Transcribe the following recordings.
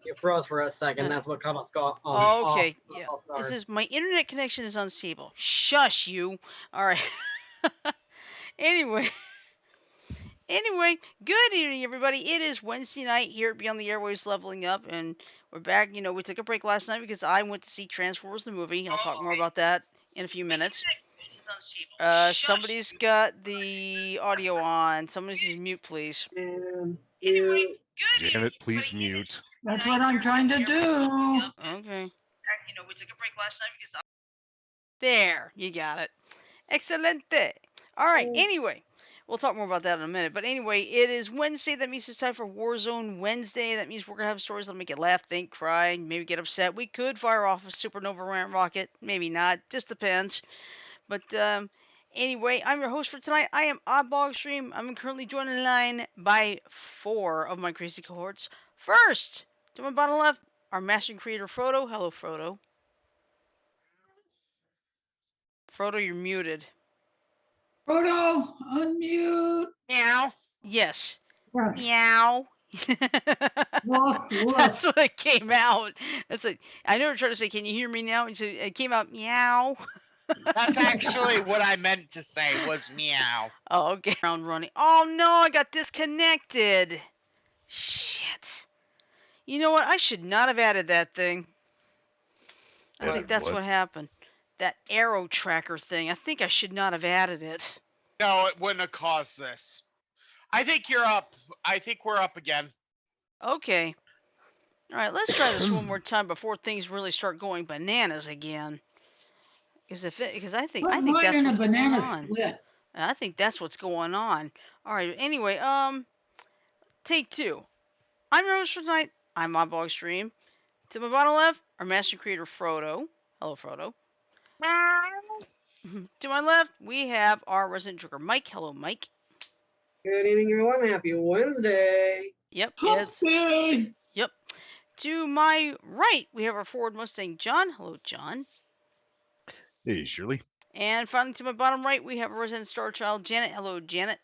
You froze for a second. That's what caught us Okay, yeah. off It guard. says my internet connection is unstable. Shush you. All right. Anyway, good evening, everybody. It is Wednesday night here at Beyond the Airwaves Leveling Up, and we're back. We took a break last night because I went to see Transformers the movie. I'll talk more about that in a few minutes. Somebody's got the audio on. Somebody's mute, please. Anyway, Janet, please mute. That's what I'm trying to do. Okay. We took a break last night because there, you got it. Excelente. All right. Anyway, we'll talk more about that in a minute. But anyway, it is Wednesday. That means it's time for Warzone Wednesday. That means we're gonna have stories that make you laugh, think, cry, maybe get upset. We could fire off a Supernova Rant Rocket, maybe not. Just depends. But anyway, I'm your host for tonight. I am Oddbog I'm currently joined in line by 4 of my crazy cohorts. First, to my bottom left, our master creator Frodo. Hello, Frodo. Frodo, you're muted. Frodo, unmute. Meow. Yes. Yes. Meow. Woof, woof. That's what it came out. That's like I never tried to say, "Can you hear me now?" And so it came out meow. That's actually what I meant to say was meow. Oh, okay. Round running. Oh no, I got disconnected. Shit. You know what? I should not have added that thing. I think that's what happened. That arrow tracker thing. I think I should not have added it. No, it wouldn't have caused this. I think you're up. I think we're up again. Okay. All right, let's try this one more time before things really start going bananas again. Because I think that's what's going on. Split. I think that's what's going on. All right. Anyway, take 2. I'm your host for tonight. I'm Oddbog Stream. To my bottom left, our master creator Frodo. Hello, Frodo. To my left, we have our resident joker Mike. Hello, Mike. good evening, everyone. Happy Wednesday. Yep. Okay. Yep. To my right, we have our Ford Mustang John. Hello, John. Hey, Shirley. And finally, to my bottom right, we have our resident star child Janet. Hello, Janet.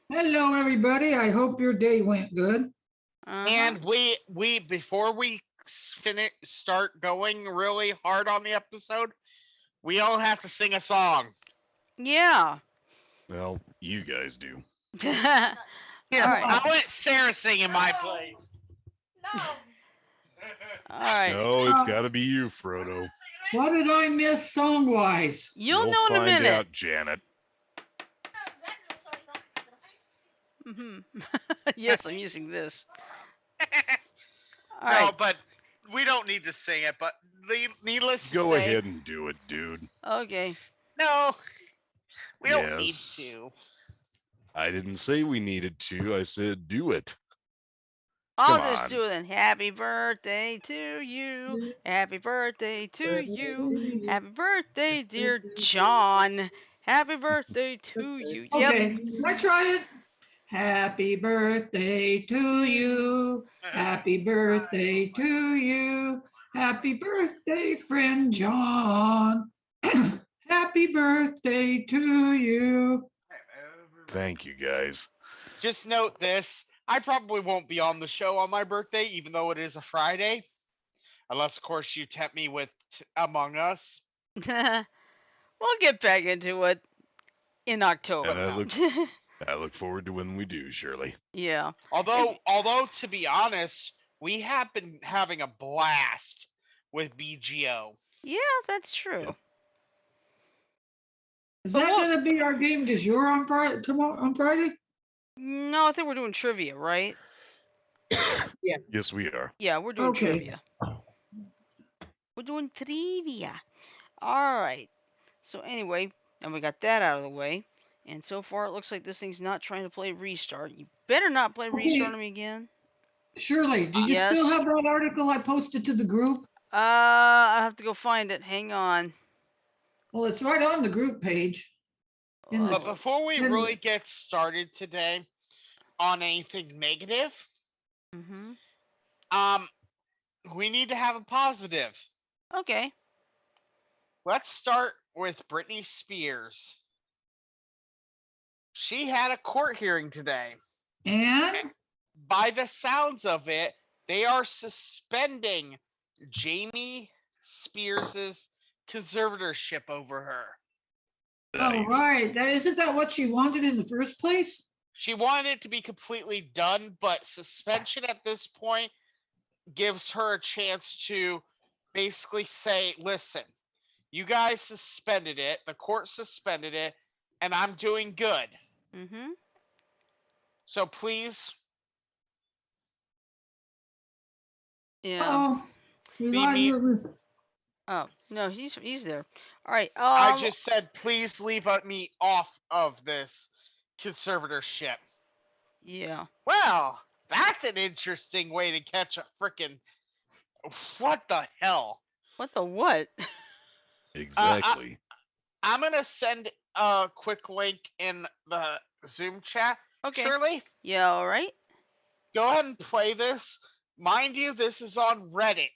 Hello, everybody. I hope your day went good. And we before we start going really hard on the episode, we all have to sing a song. Yeah. Well, you guys do. Here, right. I'll let Sarah sing in my place. No. All right. No, it's got to be you, Frodo. What did I miss song-wise? You'll know in a minute. Find out, Janet. Yes, I'm using this. All No, right. but we don't need to sing it. But needless to Go say, ahead and do it, dude. Okay. No, we don't need Yes. to. I didn't say we needed to. I said do it. I'll Come just on. do it then. Happy birthday to you. Happy birthday to you. Happy birthday, dear John. Happy birthday to you. Yep. Okay, can I try it? Happy birthday to you. Happy birthday to you. Happy birthday, friend John. Happy birthday to you. Thank you, guys. Just note this. I probably won't be on the show on my birthday, even though it is a Friday. Unless, of course, you tempt me with Among Us. We'll get back into it in October. And I look forward to when we do, Shirley. Yeah. Although, to be honest, we have been having a blast with BGO. Yeah, that's true. Yep. Is that going to be our game du jour on Friday? On Friday? No, I think we're doing trivia, right? Yeah. Yes, we are. Yeah, we're doing trivia. We're doing trivia. All right. So anyway, and we got that out of the way. And so far, it looks like this thing's not trying to play restart. You better not play restart on me again. Shirley, do you still have that article I posted to the group? I have to go find it. Hang on. Well, it's right on the group page. But before we really get started today on anything negative, we need to have a positive. Okay. Let's start with Britney Spears. She had a court hearing today. And? By the sounds of it, They are suspending Jamie Spears's conservatorship over her. Oh, right. Isn't that what she wanted in the first place? She wanted it to be completely done, but suspension at this point gives her a chance to basically say, listen, you guys suspended it, the court suspended it, and I'm doing good. Mm-hmm. So please. Yeah. Oh, no, he's there. All right. I just said, please leave me off of this conservatorship. Yeah. Well, that's an interesting way to catch a frickin'. What the hell? What the what? Exactly. I'm gonna send a quick link in the Zoom chat. Okay. Shirley? Yeah, all right. Go ahead and play this. Mind you, this is on Reddit.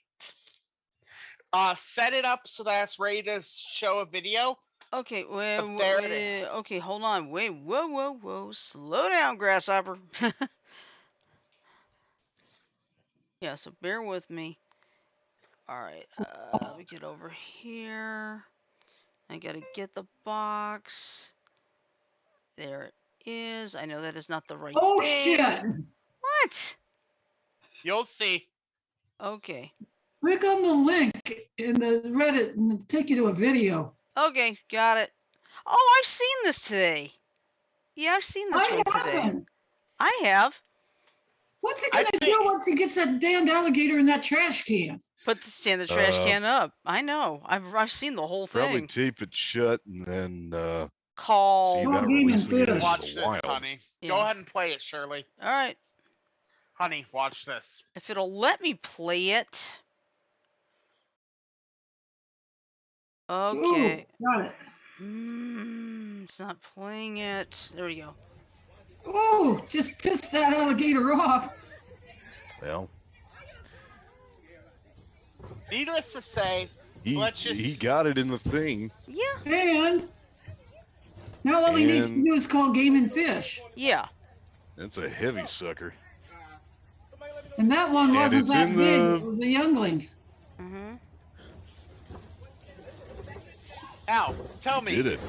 Set it up so that it's ready to show a video. Okay, wait, okay, hold on. Wait, whoa. Slow down, grasshopper. Yeah, so bear with me. All right, let me get over here. I gotta get the box. There it is. I know that is not the right thing. Oh, shit. What? You'll see. Okay. Click on the link in the Reddit and it'll take you to a video. Okay, got it. Oh, I've seen this today. Yeah, I've seen this one today. I have. What's it gonna do once he gets that damned alligator in that trash can? Stand the trash can up. I know. I've seen the whole thing. Probably tape it shut and then call. see about releasing it into Watch the this, wild. honey. Yeah. Go ahead and play it, Shirley. All right. Honey, watch this. If it'll let me play it. Okay. Ooh, got it. It's not playing it. There we go. Oh, just pissed that alligator off. Well, needless to say, he got it in the thing. Yeah. And now all he needs to do is call Game and Fish. Yeah. That's a heavy sucker. And that one wasn't that big. It was a youngling. Mm-hmm. Now, tell me. Did it?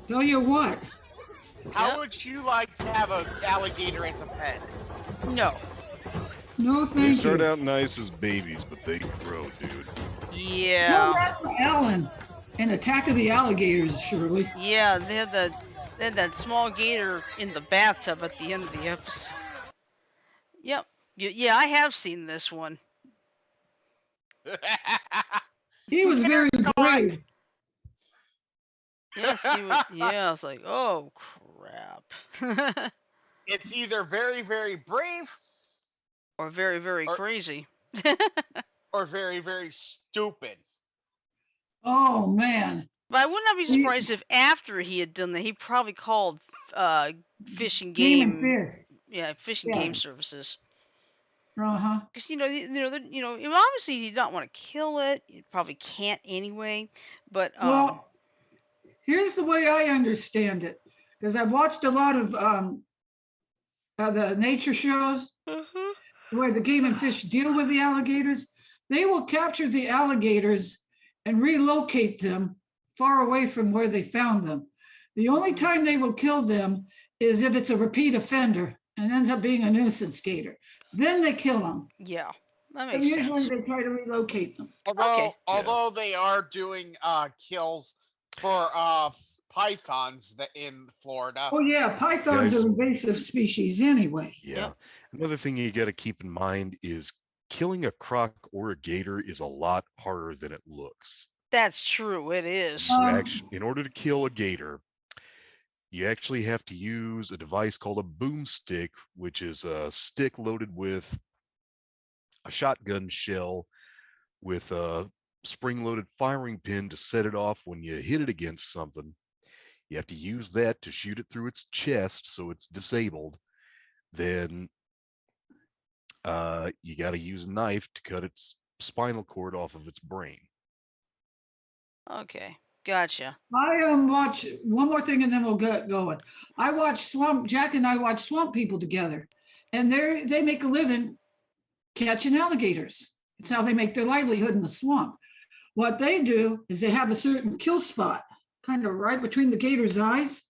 Tell you what. How would you like to have an alligator as a pet? No. No, thank you. They start out nice as babies, but they grow, dude. Yeah. Tell that to Alan and Attack of the Alligators, Shirley. Yeah, they had that small gator in the bathtub at the end of the episode. Yep. Yeah, I have seen this one. He was very brave. Yes, he was. Yeah, I was like, oh crap. It's either very, very brave, or very, very crazy, or very, very stupid. Oh man! But I would not be surprised if after he had done that, he probably called Fish and Game. Yeah, Fish and Game Services. Because obviously you don't want to kill it. You probably can't anyway. But well, here's the way I understand it, because I've watched a lot of the nature shows where the Game and Fish deal with the alligators. They will capture the alligators and relocate them far away from where they found them. The only time they will kill them is if it's a repeat offender and ends up being a nuisance gator. Then they kill them. Yeah, that makes sense. Usually they try to relocate them. Although they are doing kills for pythons in Florida. Oh yeah, pythons are invasive species anyway. Yeah. Another thing you got to keep in mind is killing a croc or a gator is a lot harder than it looks. That's true. It is. In order to kill a gator, you actually have to use a device called a boomstick, which is a stick loaded with a shotgun shell with a spring-loaded firing pin to set it off when you hit it against something. You have to use that to shoot it through its chest so it's disabled. Then you got to use a knife to cut its spinal cord off of its brain. Okay, gotcha. I watch one more thing and then we'll get going. Jack and I watch Swamp People together. and they make a living catching alligators. It's how they make their livelihood in the swamp. What they do is they have a certain kill spot, kind of right between the gator's eyes.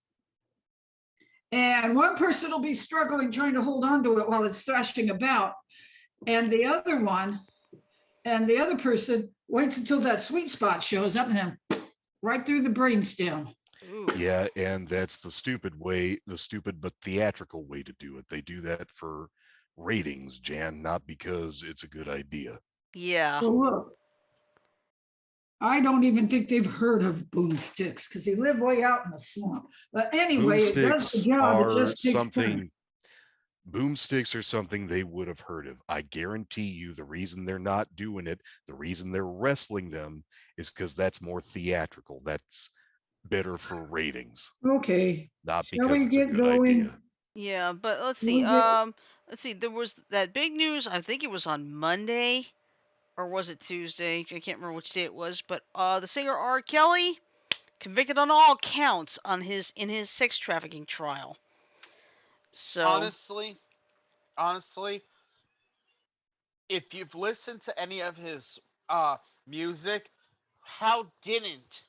And one person will be struggling trying to hold on to it while it's thrashing about. And the other person waits until that sweet spot shows up and then right through the brainstem. Ooh. Yeah, and that's the stupid but theatrical way to do it. They do that for ratings, Jan, not because it's a good idea. Yeah. Well, look, I don't even think they've heard of boomsticks because they live way out in the swamp. But anyway, it does the Boomsticks job. It are just takes time. something. Boomsticks are something they would have heard of. I guarantee you the reason they're not doing it, the reason they're wrestling them is because that's more theatrical. That's better for ratings, Okay. not Shall because we it's a get good going? idea. Yeah, but let's We see. get- Let's see. There was that big news. I think it was on Monday, or was it Tuesday? I can't remember which day it was. But the singer R. Kelly convicted on all counts in his sex trafficking trial. So Honestly, if you've listened to any of his music, how didn't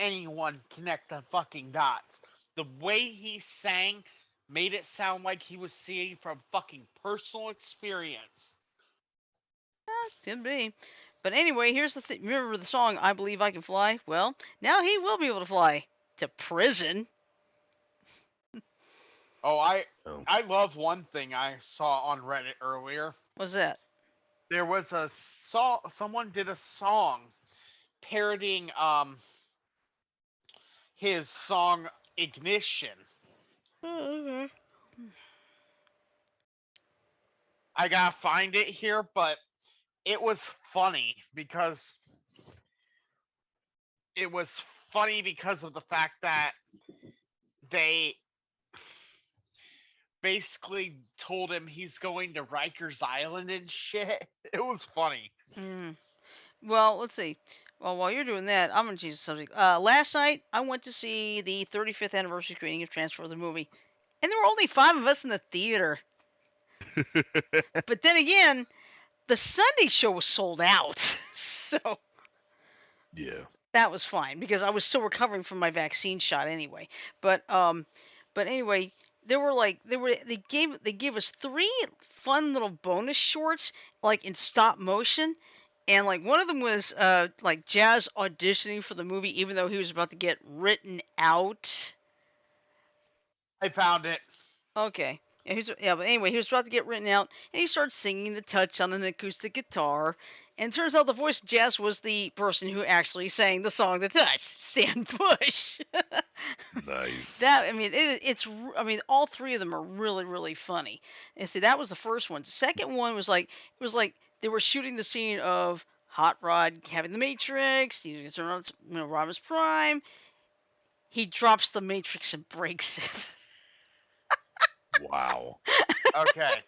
anyone connect the fucking dots? The way he sang made it sound like he was singing from fucking personal experience. could be. But anyway, here's the thing. Remember the song "I Believe I Can Fly"? Well, now he will be able to fly to prison. Oh, I Oh. love one thing I saw on Reddit earlier. What's that? There was a song. Someone did a song parodying his song Ignition. Oh, okay. I gotta find it here, but it was funny because of the fact that they basically told him he's going to Rikers Island and shit. It was funny. Well, let's see. Well, while you're doing that, I'm gonna change the subject. Last night I went to see the 35th anniversary screening of Transfer the movie, and there were only 5 of us in the theater. But then again, the Sunday show was sold out, so Yeah. that was fine because I was still recovering from my vaccine shot anyway. But anyway, they gave us 3 fun little bonus shorts like in stop motion. And like one of them was like Jazz auditioning for the movie even though he was about to get written out. I found it. Okay. Yeah, but anyway, he was about to get written out, and he starts singing the touch on an acoustic guitar. And it turns out the voice of Jazz was the person who actually sang the song "The Touch," Stan Bush. Nice. I mean, all 3 of them are really, really funny. And see, that was the first one. The second one was like they were shooting the scene of Hot Rod having the Matrix. He's gonna turn on Rodimus Prime. He drops the Matrix and breaks it. Wow. Okay.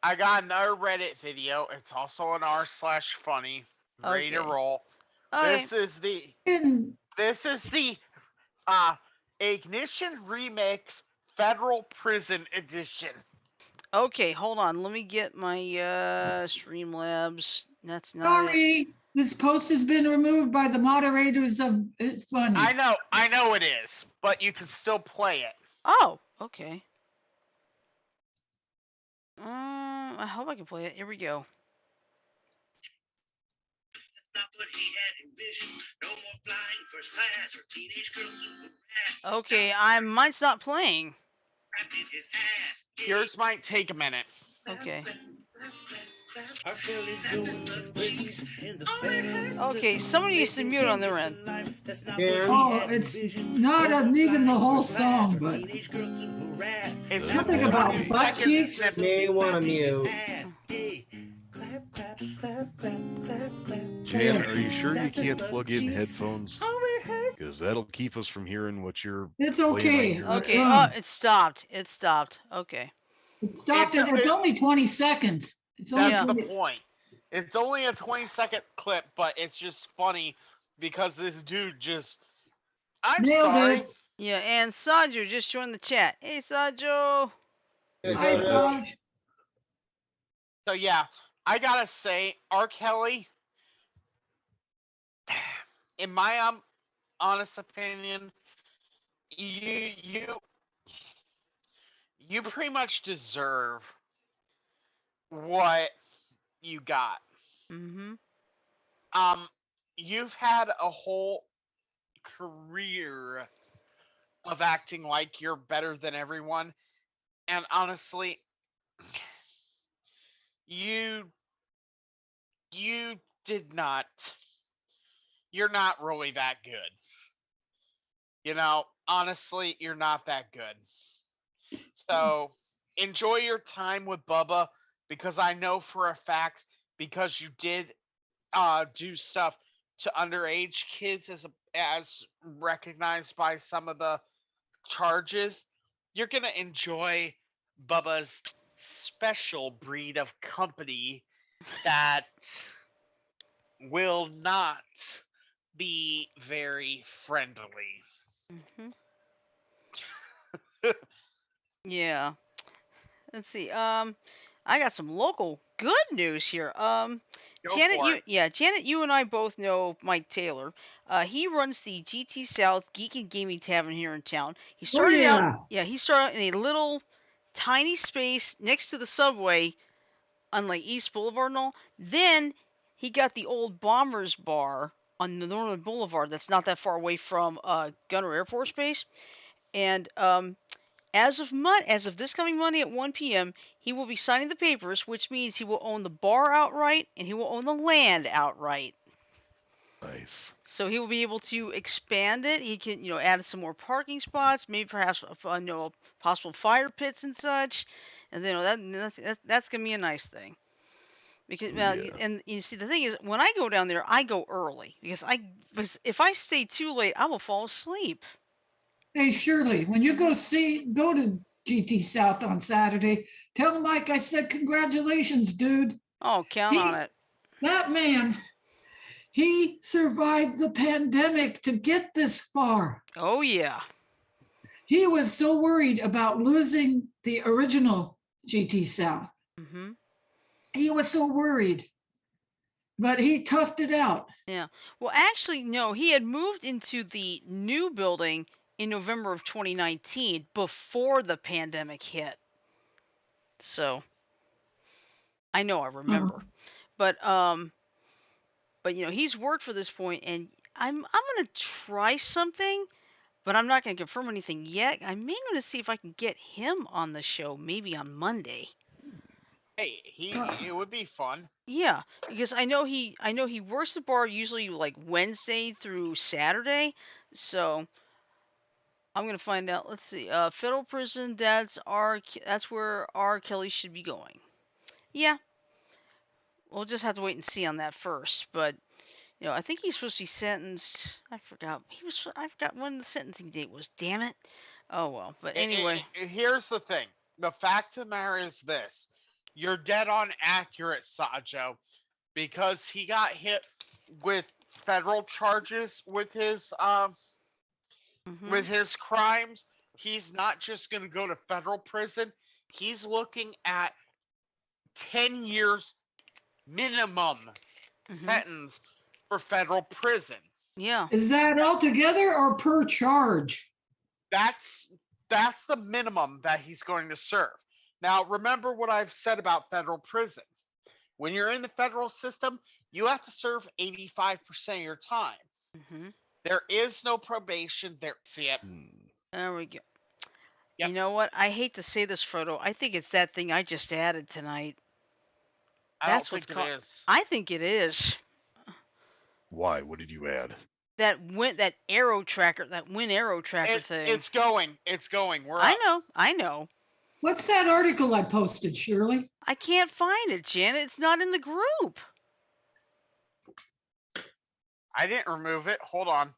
I got another Reddit video. It's also an r/funny. Ready to Okay. roll. Okay. This is the Ignition Remix Federal Prison Edition. Okay, hold on. Let me get my Streamlabs. That's not it. Sorry, this post has been removed by the moderators of It's Funny. I know it is, but you can still play it. Oh, okay. I hope I can play it. Here we go. Okay, mine's not playing. Yours might take a minute. Okay. Okay, somebody needs to mute on their end. Yeah. Oh, it's not even the whole song, but It's something about butt cheeks. May want to mute. Jan, are you sure you can't plug in headphones? Because that'll keep us from hearing what you're It's playing okay. on your Okay, it stopped. It stopped. Okay. It stopped. It's only 20 seconds. It's only That's the 20. point. It's only a 20-second clip, but it's just funny because this dude just... I'm Nailed sorry. it. Yeah, and Sajo just joined the chat. Hey, Sajo. Hey, Hi, Soda. Josh. So yeah, I gotta say, R. Kelly, in my honest opinion, you you pretty much deserve what you got. Mm-hmm. Um, you've had a whole career of acting like you're better than everyone, and honestly, you you did not. You're not really that good. Honestly, you're not that good. So enjoy your time with Bubba, because I know for a fact, because you did do stuff to underage kids as recognized by some of the charges, you're gonna enjoy Bubba's special breed of company that will not be very friendly. Mm-hmm. Yeah. Let's see. I got some local good news here. Go for it. Janet, you and I both know Mike Taylor. He runs the GT South Geek and Gaming Tavern here in town. Oh, yeah. He started out in a little tiny space next to the subway on like East Boulevard and all. Then he got the old Bombers Bar on the Northern Boulevard that's not that far away from Gunner Air Force Base. And as of this coming Monday at 1 p.m., he will be signing the papers, which means he will own the bar outright and he will own the land outright. Nice. So he will be able to expand it. He can, add some more parking spots, maybe perhaps, possible fire pits and such. And that's gonna be a nice thing. Because Yeah. and you see, the thing is, when I go down there, I go early because if I stay too late, I will fall asleep. Hey, Shirley, when you go to GT South on Saturday, tell Mike I said congratulations, dude. Oh, count on it. That man, he survived the pandemic to get this far. Oh yeah. He was so worried about losing the original GT South. Mm-hmm. He was so worried, but he toughed it out. Yeah. Well, actually, no. He had moved into the new building in November of 2019 before the pandemic hit. So I know I remember, but he's worked for this point, and I'm gonna try something, but I'm not gonna confirm anything yet. I'm mainly gonna see if I can get him on the show, maybe on Monday. Hey, it would be fun. Yeah, because I know he works the bar usually like Wednesday through Saturday, so I'm gonna find out. Let's see. Federal prison. That's where R. Kelly should be going. Yeah, we'll just have to wait and see on that first. But I think he's supposed to be sentenced. I forgot. I forgot when the sentencing date was. Damn it. Oh well. But anyway. Here's the thing. The fact of the matter is this: you're dead on accurate, Sajo, because he got hit with federal charges with his Mhm. crimes. He's not just going to go to federal prison. He's looking at 10 years minimum Mhm. sentence for federal prison. Yeah. Is that altogether or per charge? That's the minimum that he's going to serve. Now, remember what I've said about federal prison. When you're in the federal system, you have to serve 85% of your time. Mhm. There is no probation. See it. There we go. Yep. You know what? I hate to say this, Frodo. I think it's that thing I just added tonight. I don't think it is. I think it is. Why? What did you add? That arrow tracker thing. It's going. We're up. I know. What's that article I posted, Shirley? I can't find it, Janet. It's not in the group. I didn't remove it. Hold on.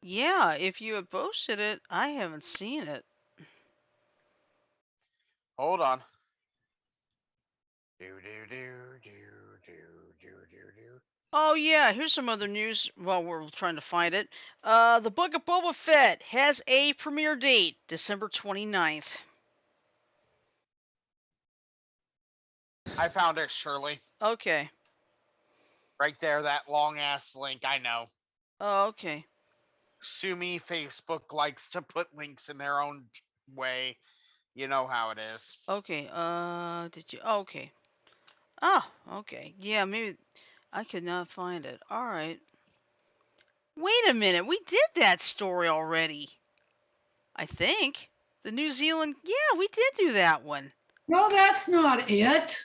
Yeah, if you have posted it, I haven't seen it. Hold on. Oh yeah, here's some other news while we're trying to find it. The Book of Boba Fett has a premiere date, December 29th. I found it, Shirley. Okay. Right there, that long ass link. I know. Oh, okay. Sue me, Facebook likes to put links in their own way. You know how it is. Okay. Did you? Okay. Oh, okay. Yeah, maybe I could not find it. All right. Wait a minute. We did that story already. I think the New Zealand. Yeah, we did do that one. No, that's not it.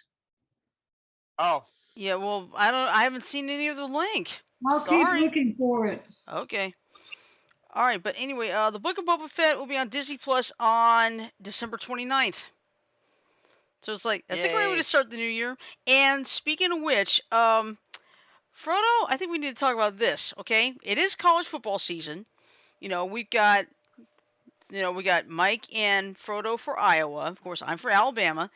Oh, Yeah. Well, I haven't seen any of the link. I'll keep Sorry. looking for it. Okay. All right, but anyway, the Book of Boba Fett will be on Disney Plus on December 29th. So it's like that's a great way Yay. to start the new year. And speaking of which, Frodo, I think we need to talk about this. Okay, it is college football season. You know, we got Mike and Frodo for Iowa. Of course, I'm for Alabama.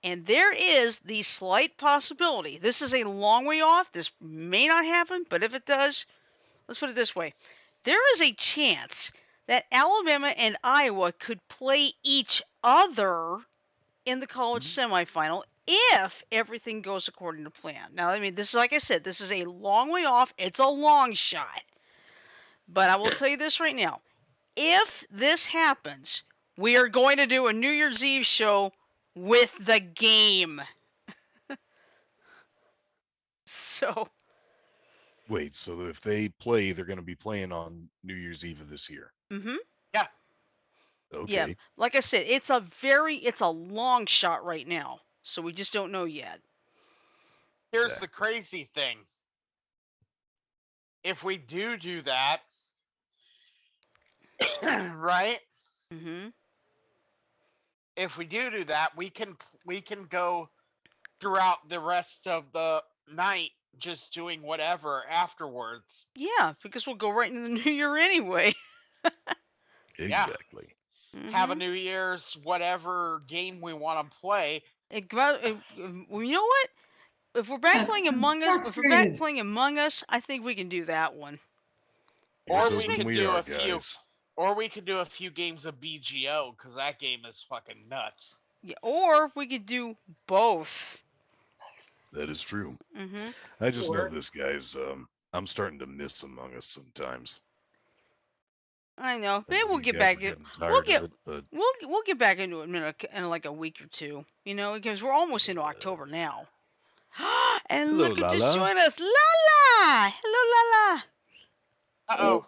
And there is the slight possibility. This is a long way off. This may not happen, but if it does, let's put it this way. There is a chance that Alabama and Iowa could play each other in the college semifinal if everything goes according to plan. Now, I mean, this is, like I said, this is a long way off. It's a long shot. But I will tell you this right now. If this happens, we are going to do a New Year's Eve show with the game. So, Wait, so if they play, they're going to be playing on New Year's Eve of this year. mm-hmm. Okay. Yeah, like I said, it's a long shot right now. So we just don't know yet. here's the crazy thing. If we do that, right? Mm-hmm. If we do that, we can go throughout the rest of the night just doing whatever afterwards. Yeah, because we'll go right into the new year anyway. Exactly. Have a Mhm. New Year's whatever game we want to play. You know what? If we're back playing Among Us, I think we can do that one. Or Here's we hoping could we do are, a few. guys. Or we could do a few games of BGO because that game is fucking nuts. Yeah, or we could do both. That is true. Mm-hmm. I just know this, guys. I'm starting to miss Among Us sometimes. I know. Maybe You we'll get guys back. are getting We'll tired get. of it, but We'll get back into it in like a week or two. You know, because we're almost into October now. And hello, look who just Lala. joined us, Lala. Hello, Lala. Uh-oh.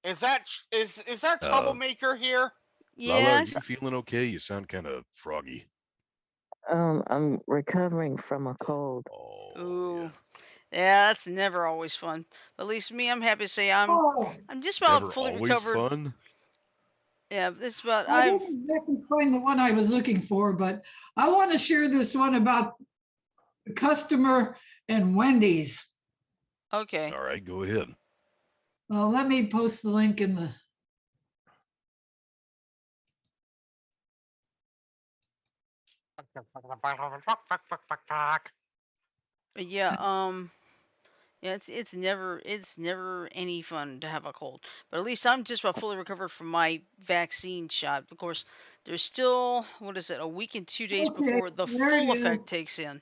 Hey, Is that troublemaker here? Lala, Yeah. are you feeling okay? You sound kind of froggy. I'm recovering from a cold. Oh, Ooh. yeah. Yeah, that's never always fun. But at least me, I'm happy to say I'm just about Never fully always recovered. fun. Yeah, it's about I didn't exactly find the one I was looking for, but I want to share this one about the customer and Wendy's. Okay. All right, go ahead. Well, let me post the link in the. But yeah, yeah, it's never any fun to have a cold. But at least I'm just about fully recovered from my vaccine shot. Of course, there's still a week and 2 days Okay, before the there it full effect is. takes in.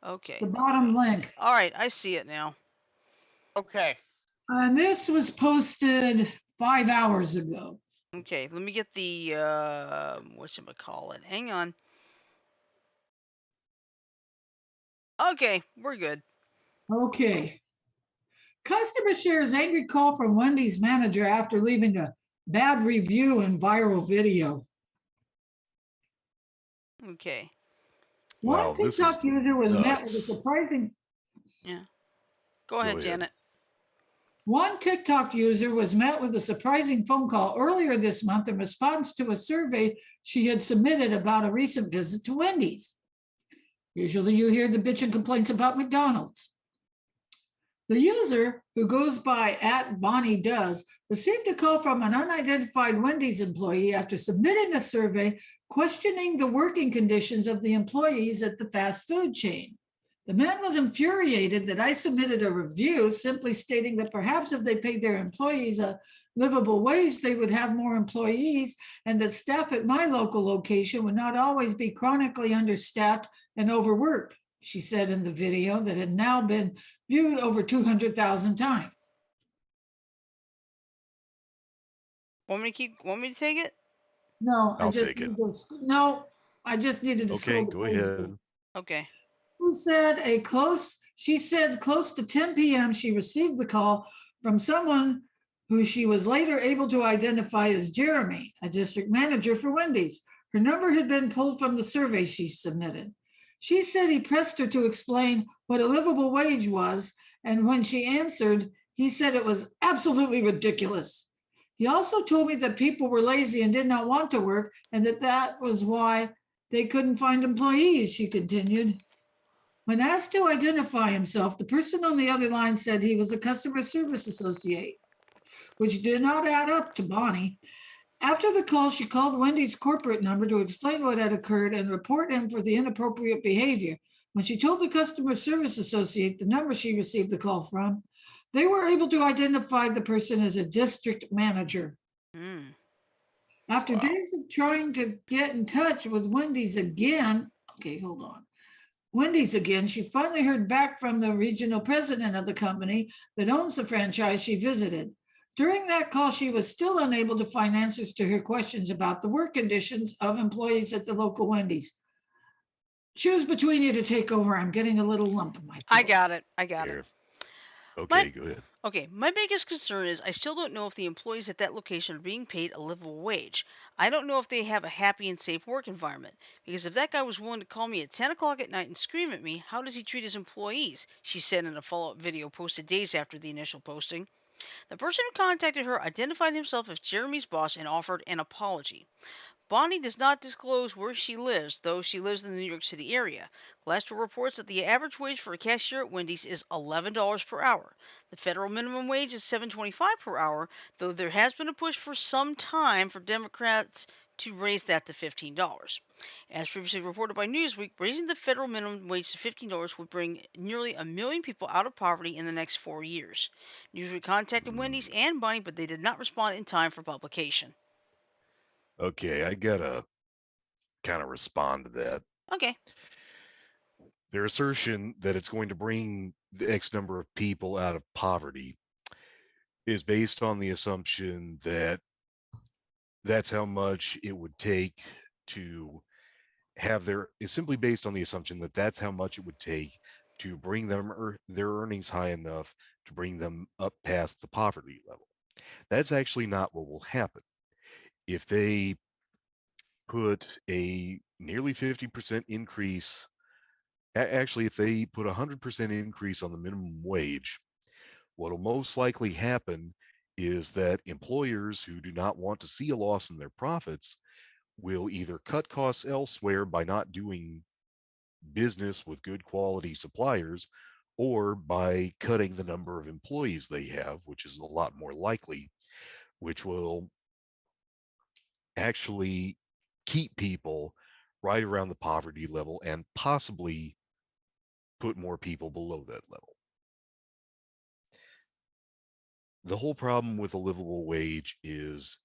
Okay. The bottom link. All right, I see it now. Okay. And this was posted 5 hours ago. Okay, let me get the whatchamacallit. Hang on. Okay, we're good. Okay. Customer shares angry call from Wendy's manager after leaving a bad review and viral video. Okay. Wow, One this is TikTok user was met with a nuts. surprising. Go ahead, ahead. Janet. One TikTok user was met with a surprising phone call earlier this month in response to a survey she had submitted about a recent visit to Wendy's. Usually you hear the bitch and complaints about McDonald's. The user, who goes by @BonnieDoes, received a call from an unidentified Wendy's employee after submitting a survey questioning the working conditions of the employees at the fast food chain. The man was infuriated that I submitted a review simply stating that perhaps if they paid their employees a livable wage, they would have more employees, and that staff at my local location would not always be chronically understaffed and overworked, she said in the video that had now been viewed over 200,000 times. Want me to take it? No, I'll take it. No, I just needed to Okay, scroll the go page. ahead. Okay. She said close to 10 p.m. she received the call from someone who she was later able to identify as Jeremy, a district manager for Wendy's. Her number had been pulled from the survey she submitted. She said he pressed her to explain what a livable wage was, and when she answered, he said it was absolutely ridiculous. He also told me that people were lazy and did not want to work, and that was why they couldn't find employees, she continued. When asked to identify himself, the person on the other line said he was a customer service associate, which did not add up to Bonnie. After the call, she called Wendy's corporate number to explain what had occurred and report him for the inappropriate behavior. When she told the customer service associate the number she received the call from, they were able to identify the person as a district manager. Mm. After Wow. days of trying to get in touch with Wendy's again, she finally heard back from the regional president of the company that owns the franchise she visited. During that call, she was still unable to find answers to her questions about the work conditions of employees at the local Wendy's. Choose between you to take over. I'm getting a little lump in my throat. I got it. Here. Okay, My- go ahead. Okay, my biggest concern is I still don't know if the employees at that location are being paid a livable wage. I don't know if they have a happy and safe work environment. Because if that guy was willing to call me at 10 o'clock at night and scream at me, how does he treat his employees? She said in a follow-up video posted days after the initial posting. The person who contacted her identified himself as Jeremy's boss and offered an apology. Bonnie does not disclose where she lives, though she lives in the New York City area. Glassdoor reports that the average wage for a cashier at Wendy's is $11 per hour. The federal minimum wage is $7.25 per hour, though there has been a push for some time for Democrats to raise that to $15. As previously reported by Newsweek, raising the federal minimum wage to $15 would bring nearly 1 million people out of poverty in the next 4 years. Newsweek contacted Wendy's and Bonnie, but they did not respond in time for publication. Okay, I gotta kind of respond to that. Okay. Their assertion that it's going to bring the X number of people out of poverty is based on the assumption that that's how much it would take to have is simply based on the assumption that that's how much it would take to bring them their earnings high enough to bring them up past the poverty level. That's actually not what will happen. If they put a nearly 50% increase, actually, if they put 100% increase on the minimum wage, what will most likely happen is that employers who do not want to see a loss in their profits will either cut costs elsewhere by not doing business with good quality suppliers, or by cutting the number of employees they have, which is a lot more likely, which will actually keep people right around the poverty level and possibly put more people below that level. The whole problem with a livable wage is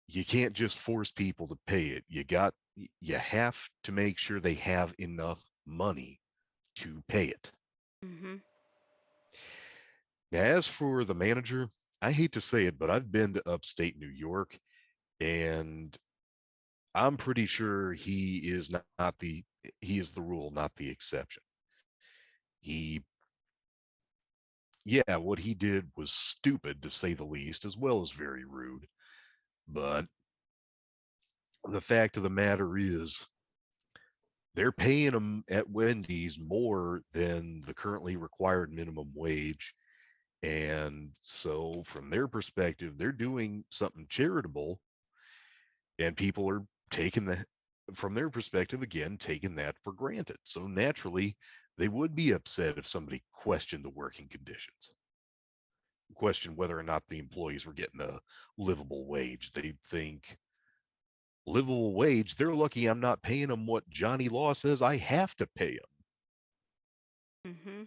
you can't just force people to pay it. You have to make sure they have enough money to pay it. Mm-hmm. Now, as for the manager, I hate to say it, but I've been to upstate New York, and I'm pretty sure he is he is the rule, not the exception. What he did was stupid to say the least, as well as very rude. But the fact of the matter is, they're paying them at Wendy's more than the currently required minimum wage. And so, from their perspective, they're doing something charitable, and people are taking that, from their perspective, again, taking that for granted. So, naturally, they would be upset if somebody questioned the working conditions, question whether or not the employees were getting a livable wage. They'd think, livable wage, they're lucky I'm not paying them what Johnny Law says I have to pay them. Mm-hmm.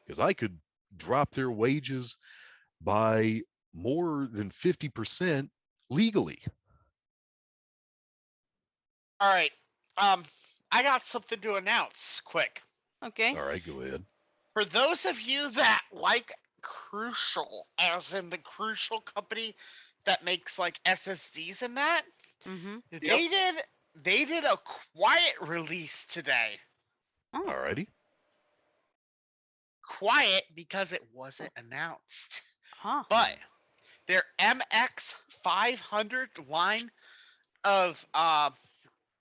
because I could drop their wages by more than 50% legally. All right. I got something to announce quick. Okay. All right, go ahead. For those of you that like Crucial, as in the Crucial company that makes like SSDs and that, Mm-hmm. they did a quiet release today. Oh. Alrighty. Quiet because it wasn't announced. Huh. But their MX 500 line of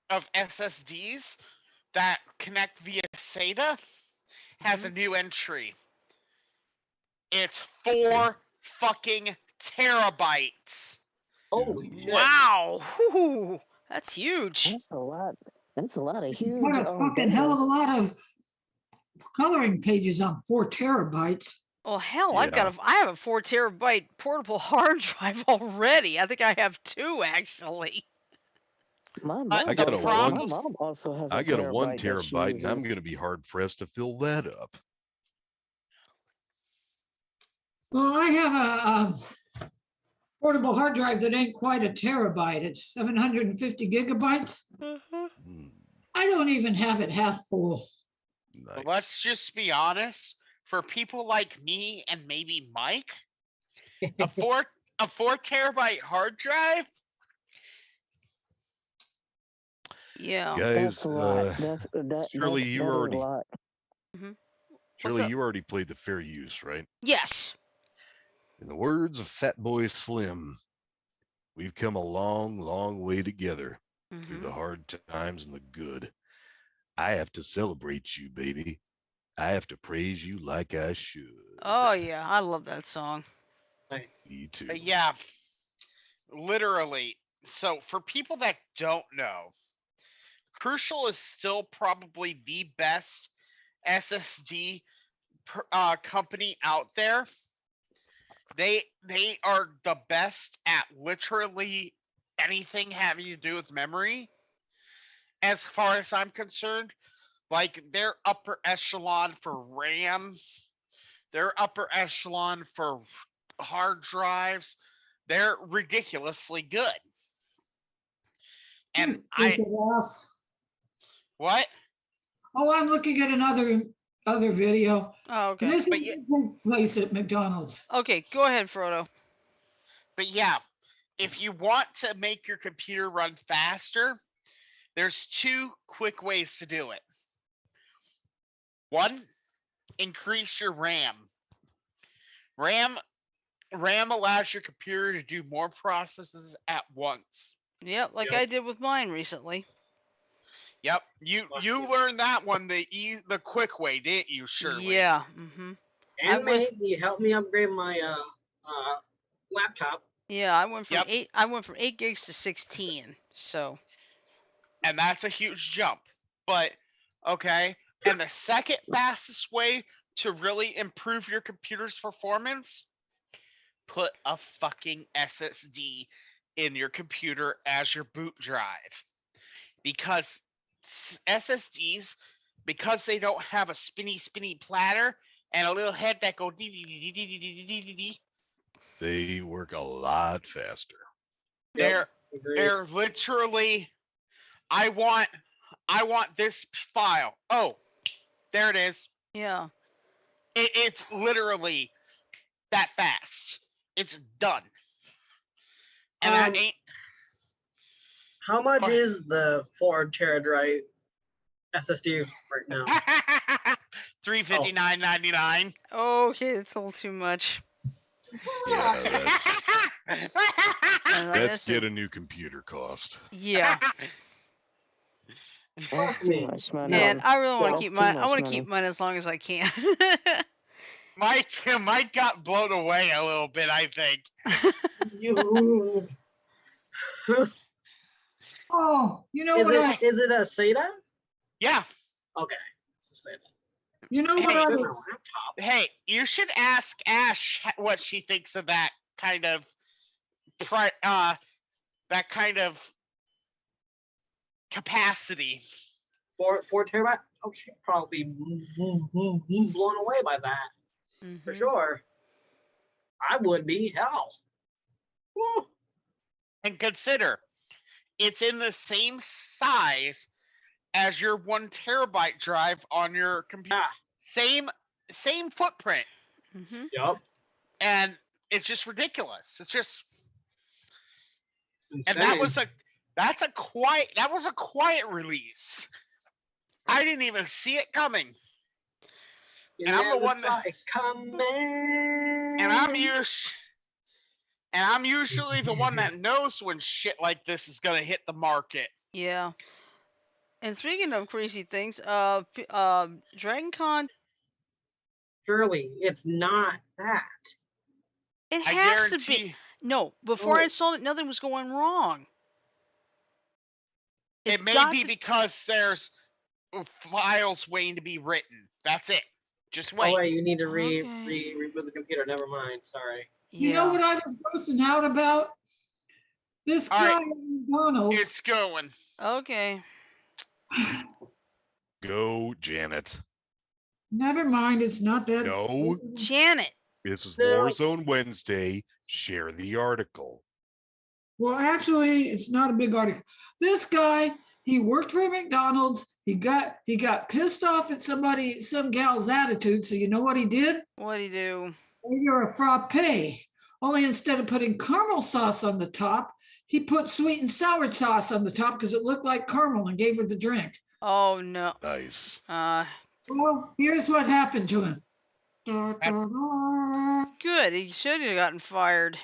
SSDs that connect via SATA has a new entry. It's 4 fucking terabytes. Holy shit. Wow. Whew. That's huge. That's a lot. That's a lot of What huge. a fucking hell of a lot of coloring pages on 4 terabytes. Well, hell, Yeah. I have a 4 terabyte portable hard drive already. I think I have 2 actually. My But mom, I got the a does. problem, My mom also has I a got a 1 terabyte that she terabyte, and I'm uses. going to be hard pressed to fill that up. Well, I have a portable hard drive that ain't quite a terabyte. It's 750 gigabytes. Hmm, I don't even have it half full. nice. let's just be honest. For people like me and maybe Mike, a 4 terabyte hard drive. Yeah. Guys, That's a lot. Shirley, you That is a already lot. Mm-hmm. Shirley, up? you already played the fair use, right? Yes. In the words of Fat Boy Slim, we've come a long, long way together through Mm-hmm. the hard times and the good. I have to celebrate you, baby. I have to praise you like I should. Oh yeah, I love that song. Me too. Yeah, literally. So for people that don't know, Crucial is still probably the best SSD company out there. They are the best at literally anything having to do with memory. As far as I'm concerned, like they're upper echelon for RAM, they're upper echelon for hard drives. They're ridiculously good. You And stupid ass. what? Oh, I'm looking at other video. Oh, okay. This is But a yeah, good place at McDonald's. Okay, go ahead, Frodo. but yeah, if you want to make your computer run faster, there's 2 quick ways to do it. One, increase your RAM. RAM allows your computer to do more processes at once. Yep, like Yep. I did with mine recently. Yep, you learned that one the quick way, didn't you, Shirley? Yeah. Mm-hmm. I And went- mate, you helped me upgrade my laptop. Yeah, I went from Yep. 8. I went from 8 gigs to 16. So. And that's a huge jump. But okay, and the second fastest way to really improve your computer's performance, put a fucking SSD in your computer as your boot drive. Because SSDs, because they don't have a spinny platter and a little head that go They work a lot faster. they're Agreed. literally, I want this file. Oh, there it is. Yeah. It's literally that fast. It's done. And that ain't How much Go ahead. is the 4 terabyte SSD right now? $359.99. Okay, that's a little too much. Yeah, And like I that's said, get a new computer cost. yeah. That's Trust too me. much money. No. And I really want to That's keep too mine. I much want to money. keep mine as long as I can. Mike got blown away a little bit, I think. You. Oh, you know what? Is it a SATA? Yeah. Okay. It's a SATA. You know what Hey, I It's my was? laptop. Hey, you should ask Ash what she thinks of that kind of capacity. 4 terabyte. Oh, she'd probably be blown away by that for Mhm. sure. I would be. Hell. Woo. And consider, it's in the same size as your 1 terabyte drive on your computer. Same footprint, Mhm. Yup. and it's just ridiculous. It's just, Insane. and that was a quiet release. I didn't even see it coming. You and I'm the never one saw that- it coming. And I'm usually the one that knows when shit like this is gonna hit the market. Yeah. And speaking of crazy things, Dragon Con, Surely it's not that. it I has to guarantee. be. No, before I Oh. installed it, nothing was going wrong. It's It may got be to- because there's files waiting to be written. That's it. Just wait. Oh wait, you need to Okay. reboot the computer. Never mind. Sorry. You know Yeah. what I was grossing out about? This All guy right. at McDonald's. It's going. Okay. Go, Janet. Never mind, it's not that. No, Janet. this is No. Warzone Wednesday. Share the article. Well, actually, it's not a big article. This guy, he worked for McDonald's. He got pissed off at some gal's attitude. So you know what he did? What'd he do? You're a frappe. Only instead of putting caramel sauce on the top, he put sweet and sour sauce on the top because it looked like caramel and gave her the drink. Oh no. Nice. Well, here's what happened to him. Good. He should have gotten fired.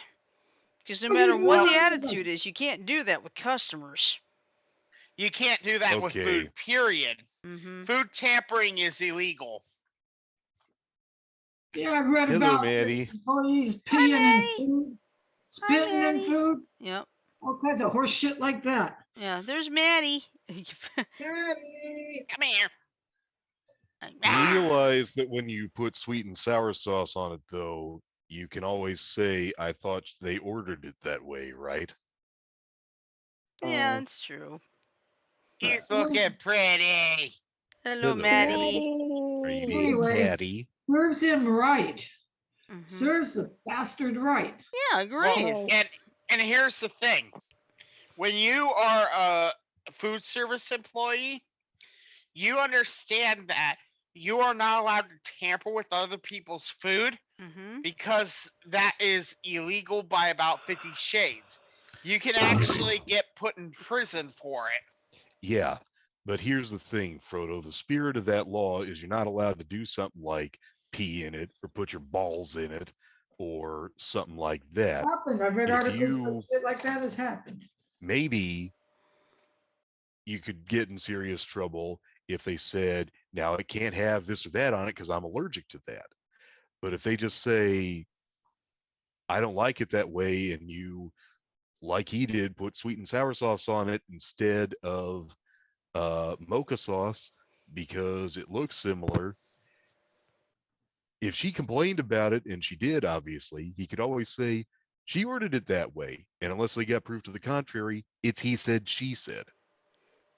Because no Well, matter you what know- the attitude is, you can't do that with customers. You can't do that with Okay. food, period. Mm-hmm. Food tampering is illegal. Yeah, I've read Hello, about Maddie. employees peeing in Maddie. food, spitting in Maddie. food, Yep. all kinds of horse shit like that. Yeah. There's Maddie. Daddy. Come here. You realize that when you put sweet and sour sauce on it, though, you can always say, I thought they ordered it that way, right? Yeah, it's true. He's looking pretty. Hello, Hello, Maddie. Are you being Anyway. catty? Serves him right. Mhm. Serves the bastard right. Yeah, great. Well, and here's the thing. When you are a food service employee, you understand that you are not allowed to tamper with other people's food Mm-hmm. because that is illegal by about 50 shades. You can actually get put in prison for it. Yeah, but here's the thing, Frodo. The spirit of that law is you're not allowed to do something like pee in it or put your balls in it or something like that. Happened. I've read If articles you- where shit like that has happened. Maybe you could get in serious trouble if they said, now it can't have this or that on it because I'm allergic to that. But if they just say, I don't like it that way, and you, like he did, put sweet and sour sauce on it instead of mocha sauce because it looks similar. If she complained about it, and she did, obviously, he could always say, she ordered it that way. And unless they got proof to the contrary, it's he said, she said.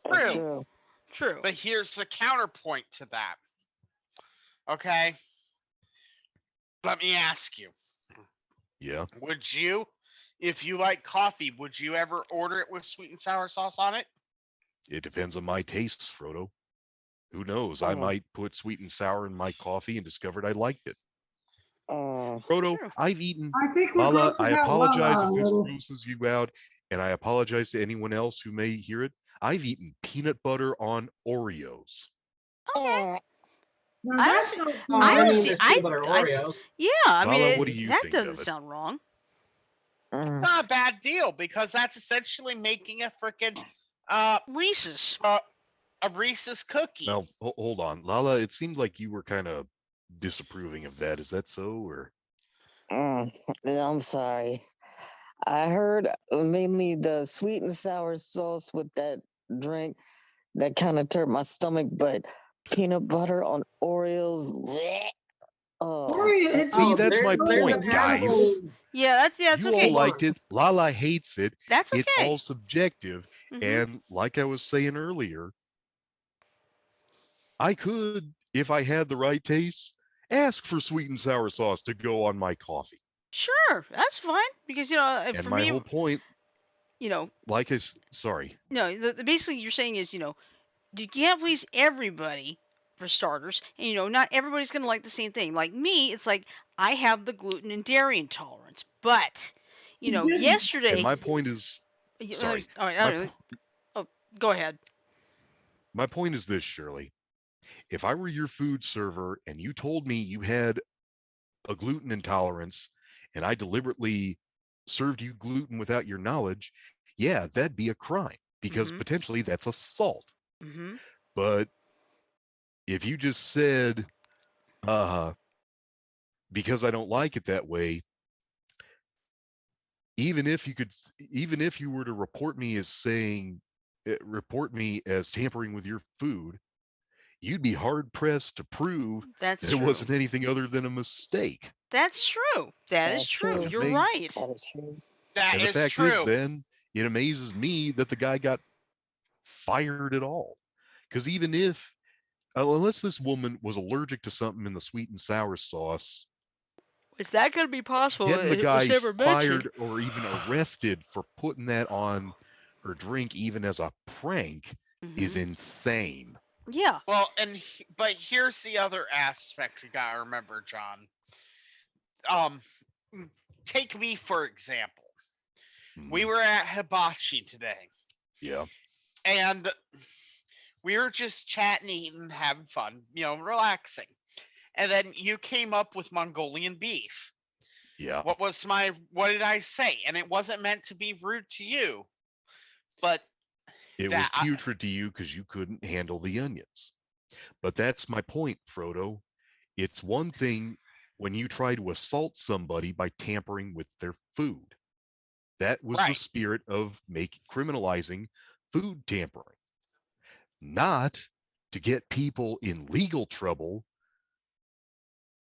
That's True. true. True. But here's the counterpoint to that. Okay? Let me ask you. Yeah. Would you, if you like coffee, would you ever order it with sweet and sour sauce on it? It depends on my tastes, Frodo. Who knows? I Oh. might put sweet and sour in my coffee and discovered I liked it. Oh, Frodo, True. I've eaten. I think we're Lala, grossing I out apologize Lala if a this little. grosses you out, and I apologize to anyone else who may hear it. I've eaten peanut butter on Oreos. oh, Now, I that's don't not Oh, I I don't mean, see- there's I- peanut butter I- Oreos. Yeah, I mean, Lala, what do you that think doesn't of it? sound wrong. It's mm. not a bad deal because that's essentially making a freaking Reese's. a Reese's cookie. Now, hold on. Lala, it seemed like you were kind of disapproving of that. Is that so? Or I'm sorry. I heard mainly the sweet and sour sauce with that drink that kind of turned my stomach, but peanut butter on Oreos. bleh. Oh, Oreo, it's See, that's my there's point, an guys. actual- Yeah, that's you okay. all liked it. Lala hates it. That's okay. It's all subjective. Mhm. And like I was saying earlier, I could, if I had the right taste, ask for sweet and sour sauce to go on my coffee. Sure, that's fine because And for my me, whole point, you know, sorry. no, basically you're saying is you can't please everybody for starters, and not everybody's gonna like the same thing. Like me, it's like I have the gluten and dairy intolerance, but You didn't. And yesterday. my point is, sorry. All right, My, I don't know. Oh, go ahead. my point is this, Shirley. If I were your food server and you told me you had a gluten intolerance and I deliberately served you gluten without your knowledge, yeah, that'd be a crime because Mhm. potentially that's assault. Mhm. But if you just said, because I don't like it that way, even if you were to report me as tampering with your food, you'd be hard pressed to prove That's that it true. wasn't anything other than a mistake. That's true. That is That's true. And true. it You're makes right. That is true. That and the is fact is, true. then it amazes me that the guy got fired at all. Because even if, unless this woman was allergic to something in the sweet and sour sauce, Is that going to be possible? getting the It was guy never mentioned. fired or even arrested for putting that on her drink, even as a prank, is Mhm. insane. Yeah. Well, but here's the other aspect you gotta remember, John. Um, take me for example. We Mm, were at Hibachi today, yeah, and we were just chatting, eating, having fun, relaxing. And then you came up with Mongolian beef. yeah. What did I say? And it wasn't meant to be rude to you, but It was that putrid to you because you couldn't handle the onions. But that's my point, Frodo. It's one thing when you try to assault somebody by tampering with their food. That was the right. spirit of criminalizing food tampering, not to get people in legal trouble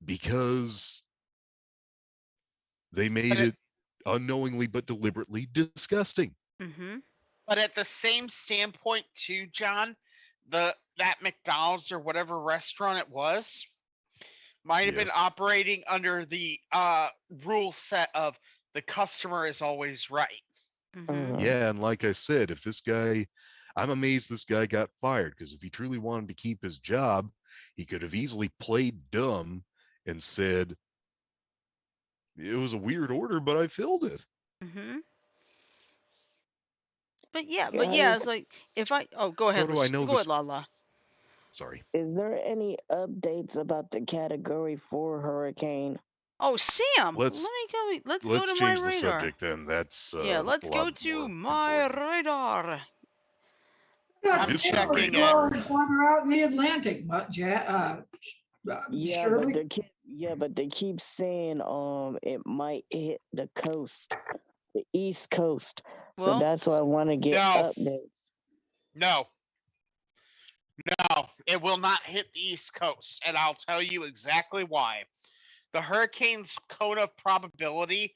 because they But made it, it unknowingly but deliberately disgusting. Mhm. but at the same standpoint too, John, that McDonald's or whatever restaurant it was might have been Yes. operating under the rule set of the customer is always right. Mhm. Mhm. Yeah, and like I said, I'm amazed this guy got fired because if he truly wanted to keep his job, he could have easily played dumb and said, it was a weird order, but I filled it. Mhm. But yeah, Guys, it's like if I go ahead, Frodo, I let's know go ahead, this. Lala. Sorry. is there any updates about the Category 4 hurricane? Oh, Sam, Let's let's go let's to my change the radar. subject then. That's Yeah, a let's go lot to more my important. radar. Got I'm sailors checking Mystery. it. blowing farther out in the Atlantic, Yeah, but Shirley. they keep saying it might hit the coast, the East Coast. So Well, that's why I want to get No, updates. no, no. It will not hit the East Coast, and I'll tell you exactly why. The hurricane's cone of probability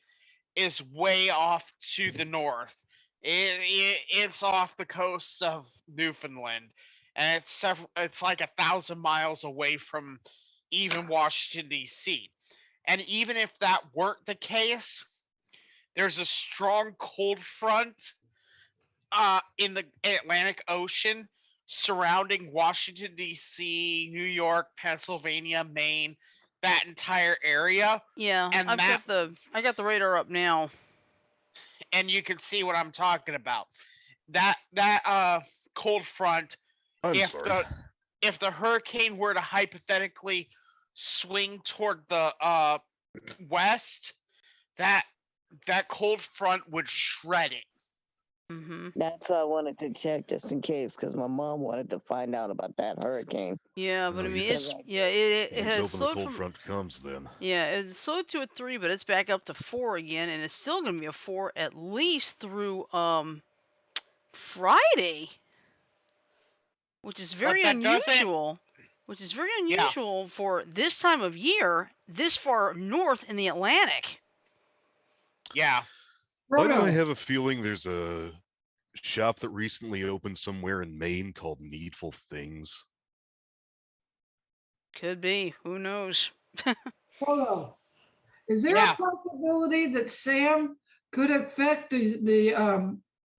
is way off to the north. It's off the coast of Newfoundland, and it's like 1,000 miles away from even Washington D.C. And even if that weren't the case, there's a strong cold front in the Atlantic Ocean surrounding Washington D.C., New York, Pennsylvania, Maine, that entire area, yeah, and I got the radar up now. you can see what I'm talking about. That cold front, I'm if sorry. the hurricane were to hypothetically swing toward the west, that cold front would shred it. Mhm. That's why I wanted to check just in case, because my mom wanted to find out about that hurricane. Yeah, but I Well, mean, Because I it he's has hoping the slowed cold from. front comes then. Yeah, it's slowed to a 3, but it's back up to 4 again, and it's still gonna be a 4 at least through Friday, which is But very that doesn't. unusual. Which is very Yeah, unusual for this time of year, this far north in the Atlantic. yeah. Why do I Frodo. have a feeling there's a shop that recently opened somewhere in Maine called Needful Things? Could be. Who knows? Hold on. Is there Yeah. a possibility that Sam could affect the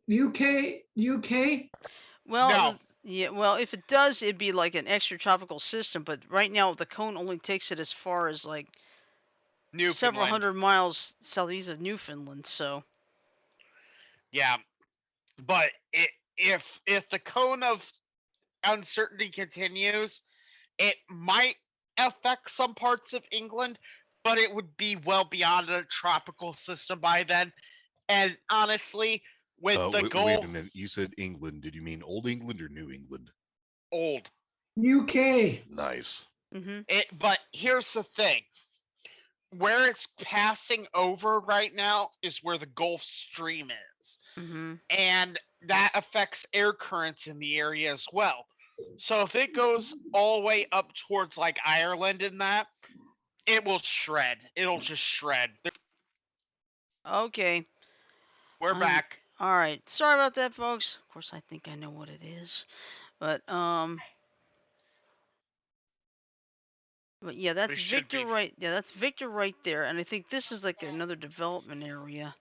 UK? Well, No. yeah. Well, if it does, it'd be like an extratropical system. But right now, the cone only takes it as far as like several Newfoundland. hundred miles southeast of Newfoundland. So. Yeah. But if the cone of uncertainty continues, it might affect some parts of England, but it would be well beyond a tropical system by then. And honestly, with the Wait Gulf, a minute. You said England. Did you mean Old England or New England? old. UK. Nice. But here's the thing. Where it's passing over right now is where the Gulf Stream is. And that affects air currents in the area as well. So if it goes all the way up towards like Ireland and that, it will shred. It'll just shred. Okay. We're back. All right. Sorry about that, folks. Of course, I think I know what it is, but yeah, that's Victor right. Yeah, that's Victor right there, and I think this is like another development area.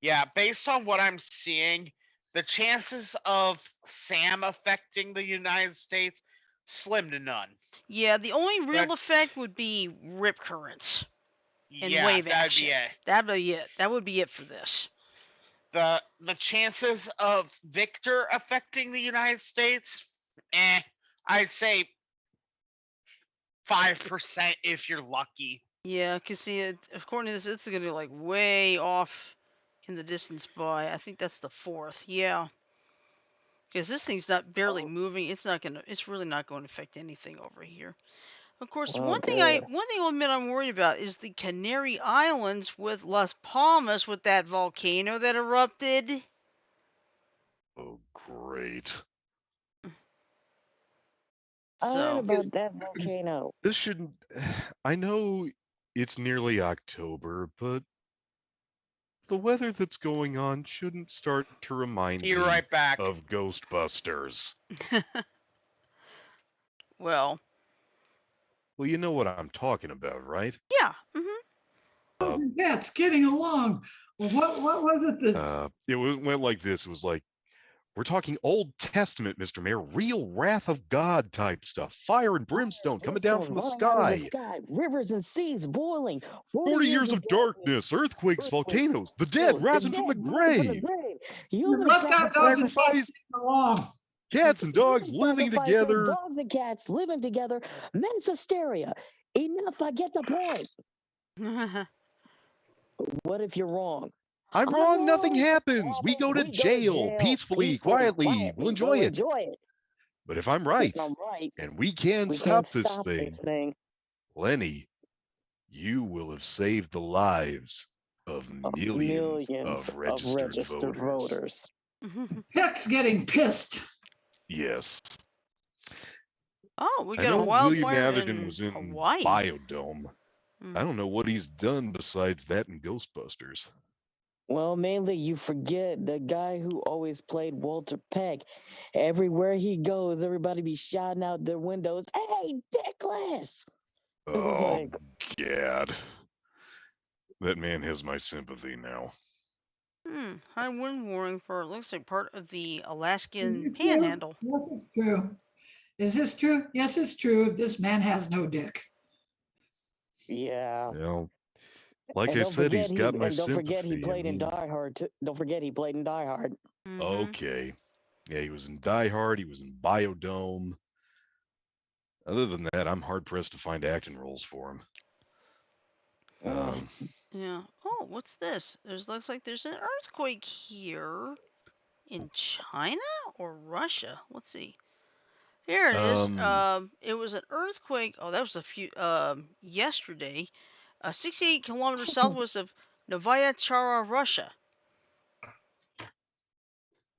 Yeah, based on what I'm seeing, the chances of Sam affecting the United States slim to none. Yeah, the only real effect would be rip currents and yeah, wave that'd action. be it. That'd be it. That would be it for this. The chances of Victor affecting the United States, I'd say 5% if you're lucky. Yeah, cause see, according to this, it's gonna be like way off in the distance by, I think that's the 4th. Yeah. Because this thing's not barely moving. It's really not going to affect anything over here. Of course, one thing I'll admit I'm worried about is the Canary Islands with Las Palmas with that volcano that erupted. Oh, great. I heard about that volcano. This shouldn't. I know it's nearly October, but the weather that's going on shouldn't start to remind me right back. of Ghostbusters. Well, you know what I'm talking about, right? Yeah. Dogs and cats getting along. Well, what was it that? Went like this. It was like, we're talking Old Testament, Mr. Mayor, real wrath of God type stuff. Fire and brimstone coming down from the sky. Rivers and seas boiling. 40 years of darkness, earthquakes, volcanoes, the dead rising from the grave. You left out dogs and cats getting along. Cats and dogs living together. Dogs and cats living together. Men's hysteria. Enough, I get the point. What if you're wrong? I'm wrong, nothing happens. We go to jail peacefully, quietly. We'll enjoy it. But if I'm right, and we can stop this thing, Lenny, you will have saved the lives of millions of registered voters. Peck's getting pissed. Yes. Oh, we got I know a wildfire William Atherton in was in Hawaii. Biodome. I don't know what he's done besides that in Ghostbusters. Well, mainly you forget the guy who always played Walter Peck. Everywhere he goes, everybody be shouting out their windows, "Hey, Dickless!" Oh, Gad. That man has my sympathy now. High wind warning for, looks like part of the Alaskan Panhandle. True? Yes, it's true. Is this true? Yes, it's true. This man has no dick. Yeah. Well, like I said, he's got my sympathy. Don't forget he played in Die Hard. Don't forget he played in Die Hard. Okay. Yeah, he was in Die Hard. He was in Biodome. Other than that, I'm hard pressed to find acting roles for him. Yeah. Oh, what's this? Looks like there's an earthquake here in China or Russia. Let's see. Here it is. It was an earthquake. Oh, that was a few yesterday. 68 kilometers southwest of Novaya Chara, Russia.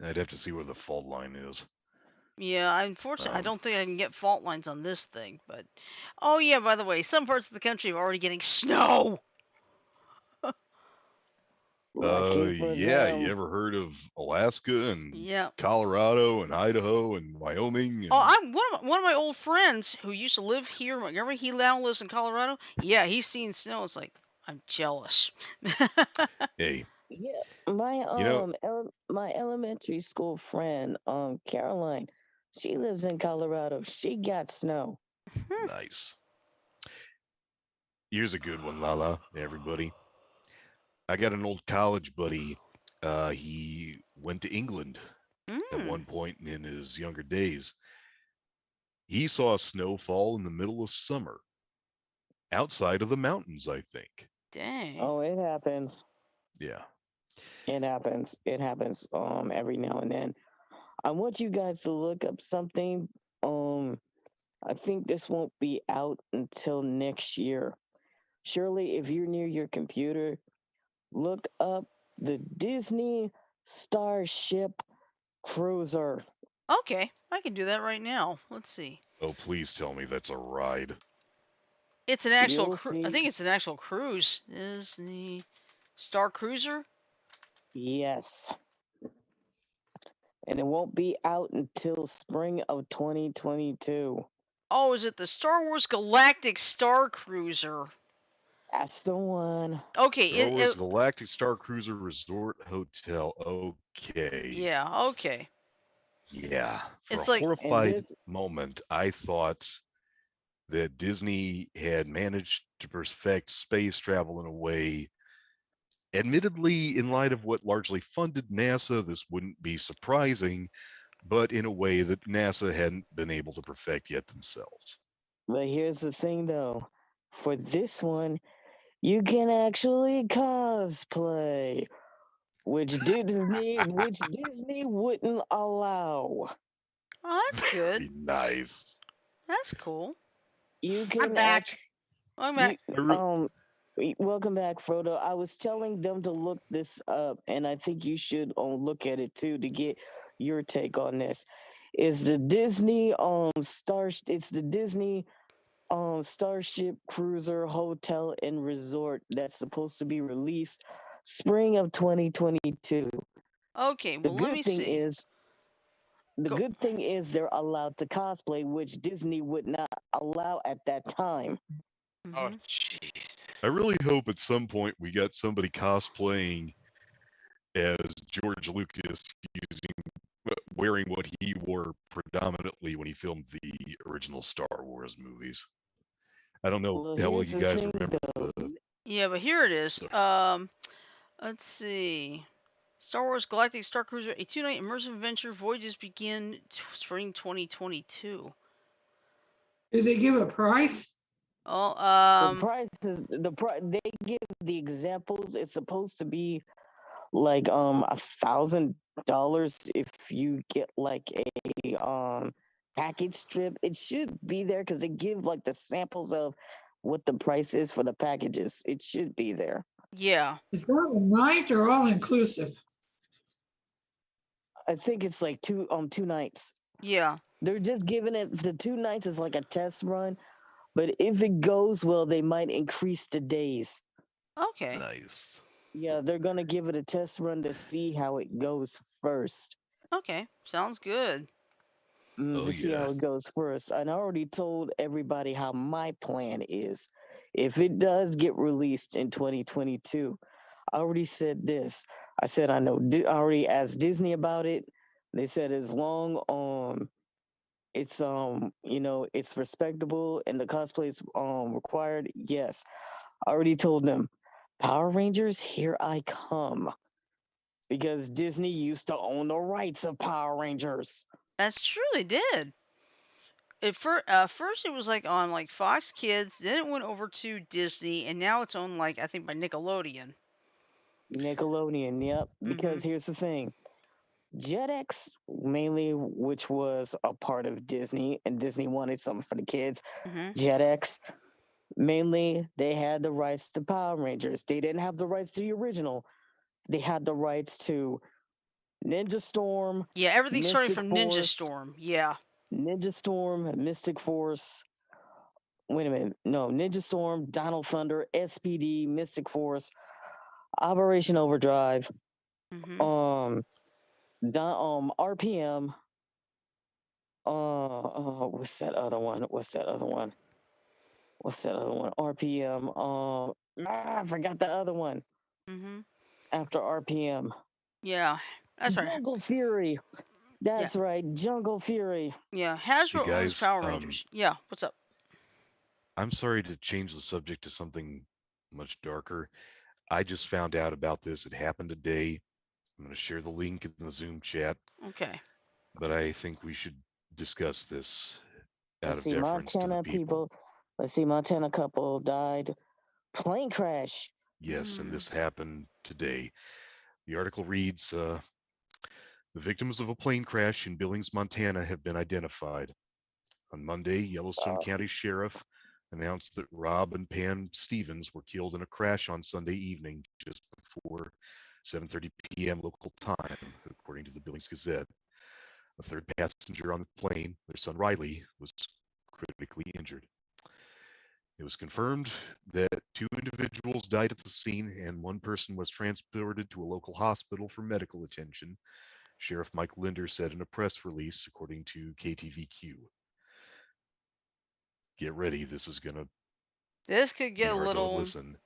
I'd have to see where the fault line is. Yeah, unfortunately, I don't think I can get fault lines on this thing. But oh yeah, by the way, some parts of the country are already getting snow. Lucky for Yeah. them. You ever heard of Alaska and Yeah. Colorado and Idaho and Wyoming? And... Oh, I'm one of my old friends who used to live here. Remember, he now lives in Colorado. Yeah, he's seen snow. It's like I'm jealous. Hey, Yeah, my you know, my elementary school friend, Caroline, she lives in Colorado. She got snow. nice. Here's a good one, Lala, everybody. I got an old college buddy. He went to England at one point in his younger days. He saw snowfall in the middle of summer outside of the mountains, I think. Dang. Oh, it happens. Yeah. It happens. It happens every now and then. I want you guys to look up something. I think this won't be out until next year. Surely, if you're near your computer, look up the Disney Starship Cruiser. Okay, I can do that right now. Let's see. Oh, please tell me that's a ride. It's an actual You'll I see. think it's an actual cruise. Disney Star Cruiser? Yes. And it won't be out until spring of 2022. Oh, is it the Star Wars Galactic Star Cruiser? That's the one. Okay, Star Wars Galactic Star Cruiser Resort Hotel. Okay. Yeah, okay. Yeah. For It's a like horrified moment, I thought that Disney had managed to perfect space travel in a way. Admittedly, in light of what largely funded NASA, this wouldn't be surprising, but in a way that NASA hadn't been able to perfect yet themselves. But here's the thing though. For this one, you can actually cosplay, which Disney wouldn't allow. Oh, that's good. Very nice. That's cool. You I'm can back. I'm back. welcome back, Frodo. I was telling them to look this up, and I think you should look at it too to get your take on this. It's the Disney it's the Disney Starship Cruiser Hotel and Resort that's supposed to be released spring of 2022. Okay, The well let good me thing see. is the Go. good thing is they're allowed to cosplay, which Disney would not allow at that time. Oh, Mhm. gee. I really hope at some point we got somebody cosplaying as George Lucas wearing what he wore predominantly when he filmed the original Star Wars movies. I don't know Well, how well here's you the guys thing, remember though. the. Yeah, but here it is. Sorry. Let's see. Star Wars Galactic Star Cruiser, a 2-night immersive adventure. Voyages begin spring 2022. Did they give a price? Oh, They give the examples. It's supposed to be like $1,000 if you get like a package strip. It should be there because they give like the samples of what the price is for the packages. It should be there. yeah. Is that a night or all inclusive? I think it's like two nights. Yeah. They're just giving it the 2 nights as like a test run, but if it goes well, they might increase the days. Okay. Nice. Yeah, they're gonna give it a test run to see how it goes first. Okay. Sounds good. To see how it goes first. And I already told everybody how my plan is. If it does get released in 2022, I already said this. I said I know. I already asked Disney about it. They said as long it's it's respectable and the cosplay is required. Yes, I already told them. Power Rangers, here I come. Because Disney used to own the rights of Power Rangers. That's true. They did. First it was like on like Fox Kids, then it went over to Disney, and now it's on like I think by Nickelodeon. Nickelodeon, yep. Because Mm-hmm. here's the thing. Jetix, mainly, which was a part of Disney, and Disney wanted something for the kids. Mm-hmm. Jetix, mainly, they had the rights to Power Rangers. They didn't have the rights to the original. They had the rights to Ninja Storm. Yeah, everything starting Mystic from Ninja Force, Storm. Yeah. Ninja Storm, Mystic Force. Wait a minute. No, Ninja Storm, Donald Thunder, SPD, Mystic Force, Operation Overdrive, Mm-hmm. RPM. What's that other one? RPM. I forgot the other one Mm-hmm. after RPM. Yeah, that's right. Jungle Fury. That's right, Jungle Fury. Yeah, Hey Hasbro owns guys, Power Rangers. Yeah, what's up? I'm sorry to change the subject to something much darker. I just found out about this. It happened today. I'm going to share the link in the Zoom chat, Okay. but I think we should discuss this out Let's of see, deference to the Montana people. Let's see, Montana couple died. Plane crash. Yes, and this happened today. The article reads, the victims of a plane crash in Billings, Montana have been identified. On Monday, Yellowstone County Sheriff announced that Rob and Pam Stevens were killed in a crash on Sunday evening just before 7:30 p.m. local time, according to the Billings Gazette. A third passenger on the plane, their son Riley, was critically injured. It was confirmed that 2 individuals died at the scene and 1 person was transported to a local hospital for medical attention, Sheriff Mike Linder said in a press release, according to KTVQ. Get ready, this is going to This could be get a hard to little. listen.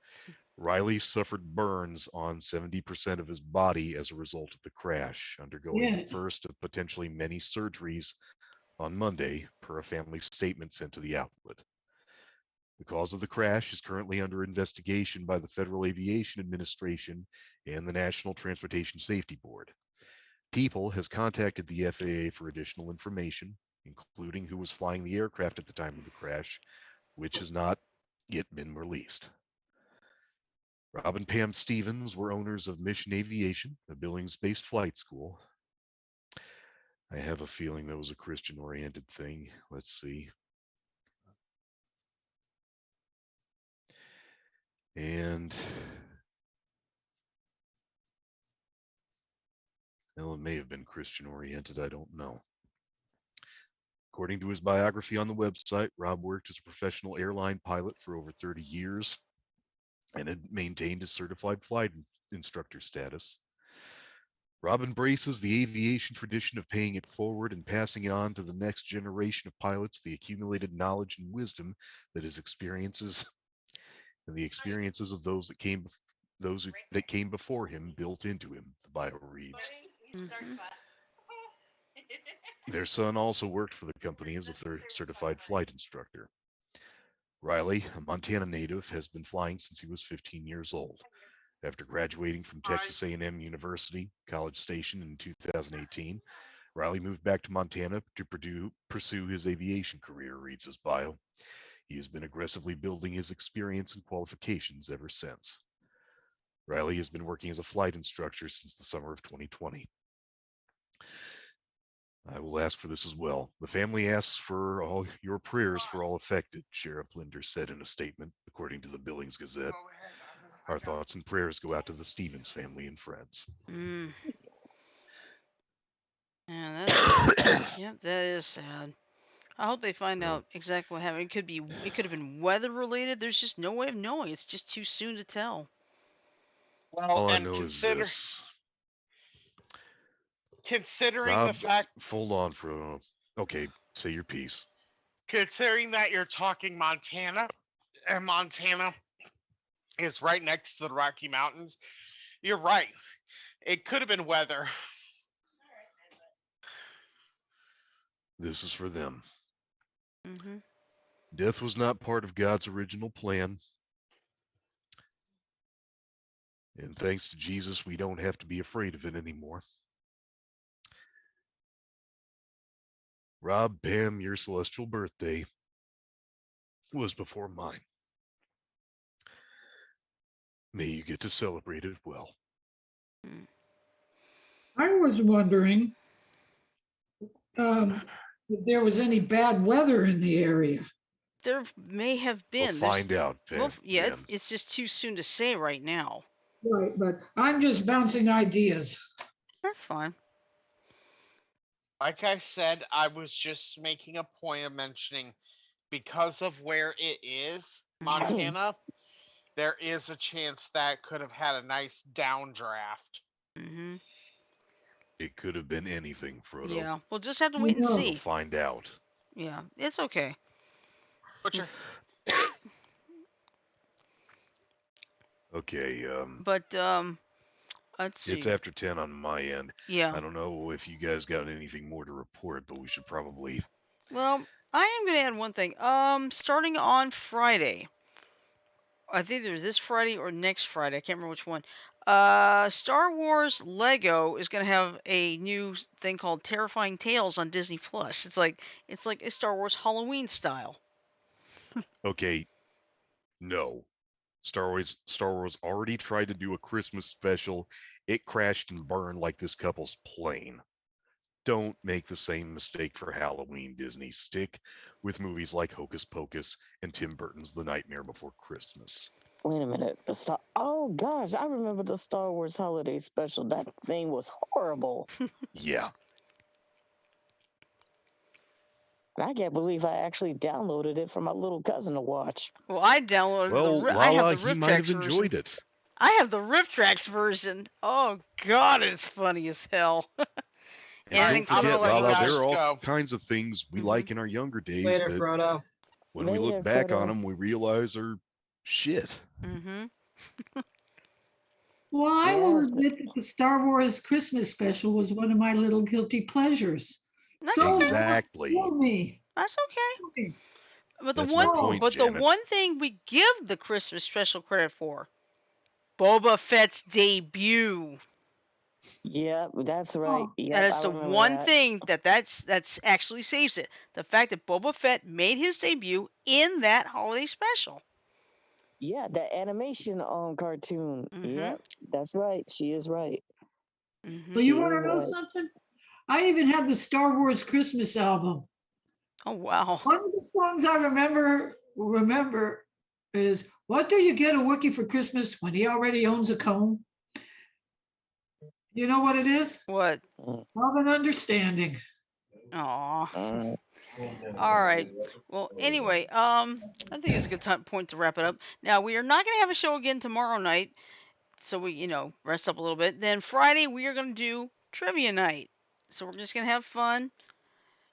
Riley suffered burns on 70% of his body as a result of the crash, undergoing the first of potentially many surgeries on Monday, per a family statement sent to the outlet. The cause of the crash is currently under investigation by the Federal Aviation Administration and the National Transportation Safety Board. People has contacted the FAA for additional information, including who was flying the aircraft at the time of the crash, which has not yet been released. Rob and Pam Stevens were owners of Mission Aviation, a Billings-based flight school. I have a feeling that was a Christian-oriented thing. Let's see. And well, it may have been Christian-oriented. I don't know. According to his biography on the website, Rob worked as a professional airline pilot for over 30 years and had maintained his certified flight instructor status. Rob embraces the aviation tradition of paying it forward and passing it on to the next generation of pilots the accumulated knowledge and wisdom that his experiences and the experiences of those that came before him built into him, the bio reads. Mm-hmm. Their son also worked for the company as a certified flight instructor. Riley, a Montana native, has been flying since he was 15 years old. After graduating from Texas A&M University, College Station in 2018, Riley moved back to Montana to pursue his aviation career, reads his bio. He has been aggressively building his experience and qualifications ever since. Riley has been working as a flight instructor since the summer of 2020. I will ask for this as well. The family asks for all your prayers for all affected, Sheriff Linder said in a statement, according to the Billings Gazette. Our thoughts and prayers go out to the Stevens family and friends. Yeah, that is sad. I hope they find out exactly what happened. It could have been weather related. There's just no way of knowing. It's just too soon to tell. Well, all I and know is this. Considering Rob, the fact, hold on for okay, say your piece. Considering that you're talking Montana, and Montana is right next to the Rocky Mountains, you're right. It could have been weather. This is for them. Mm-hmm. Death was not part of God's original plan. And thanks to Jesus, we don't have to be afraid of it anymore. Rob, Pam, your celestial birthday was before mine. May you get to celebrate it well. I was wondering if there was any bad weather in the area. There may have been. We'll find out, Pam. Well, yeah, it's just too soon to say right now. Right, but I'm just bouncing ideas. That's fine. Like I said, I was just making a point of mentioning because of where it is, Montana, there is a chance that could have had a nice downdraft. Mm-hmm. It could have been anything, Frodo. Yeah, we'll just have to wait and know. We'll see. find out. Yeah, it's okay. Butcher. Okay, But let's see. it's after 10 on my end. Yeah. I don't know if you guys got anything more to report, but we should probably... Well, I am gonna add one thing. Starting on Friday. I think there's this Friday or next Friday. I can't remember which one. Star Wars Lego is gonna have a new thing called Terrifying Tales on Disney Plus. It's like a Star Wars Halloween style. Okay, no. Star Wars already tried to do a Christmas special. It crashed and burned like this couple's plane. Don't make the same mistake for Halloween, Disney. Stick with movies like Hocus Pocus and Tim Burton's The Nightmare Before Christmas. Wait a minute. Oh gosh, I remember the Star Wars holiday special. That thing was horrible. Yeah. And I can't believe I actually downloaded it for my little cousin to watch. Well, I downloaded Well, I have Lala, the he Rip might have Tracks version. enjoyed it. I have the Rip Tracks version. Oh God, it's funny as hell. And I don't think forget, I'm gonna let you Lala, guys there are all go. kinds of things we Mhm. like in our younger days Later, that Frodo. when we Later, look back on Frodo. them, we realize are shit. Mm-hmm. Well, I will Yes. admit that the Star Wars Christmas special was one of my little guilty pleasures. That's So okay. Exactly. Kill me. That's okay. Kill me. But That's my point, the Janet. one thing we give the Christmas special credit for, Boba Fett's debut. Yep, that's right. Oh, Yep, That is I the remember one that. thing that's actually saves it. The fact that Boba Fett made his debut in that holiday special. Yeah, the animation cartoon. Mhm. Yep, that's right. She is right. Mm-hmm. Well, you She want is to know right. something? I even have the Star Wars Christmas album. Oh wow. One of the songs I remember is "What do you get a Wookiee for Christmas when he already owns a comb?" You know what it is? What? Mm, Love and understanding. Aw. mm. All right. Well, anyway, I think it's a good point to wrap it up. Now we are not gonna have a show again tomorrow night, so we rest up a little bit. Then Friday we are gonna do trivia night. So we're just gonna have fun,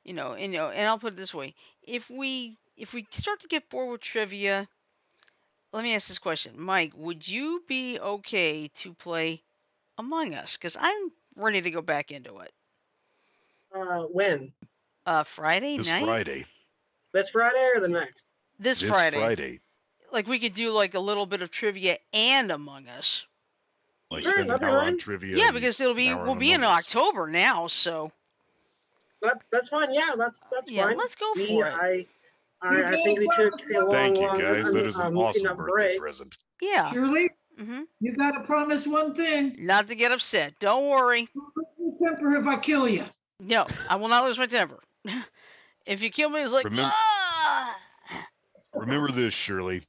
and I'll put it this way: if we start to get bored with trivia, let me ask this question, Mike: would you be okay to play Among Us? Because I'm ready to go back into it. When? Friday This night. Friday. This Friday or the next? This This Friday. Friday. Like we could do like a little bit of trivia and Among Us. Like Sure, spend that'd an be hour on fine. trivia. Yeah, and because an hour we'll on be in Among Us. October now, so That's fine. Yeah, that's yeah, fine. let's go for it. I think we took a Thank you, long guys. That is an making awesome up birthday break. present. Yeah. Shirley, Mhm. you got to promise one thing. Not to get upset. Don't worry. Don't lose your temper if I kill you. No, I will not lose my temper. If you kill me, it's like Remember this, Shirley.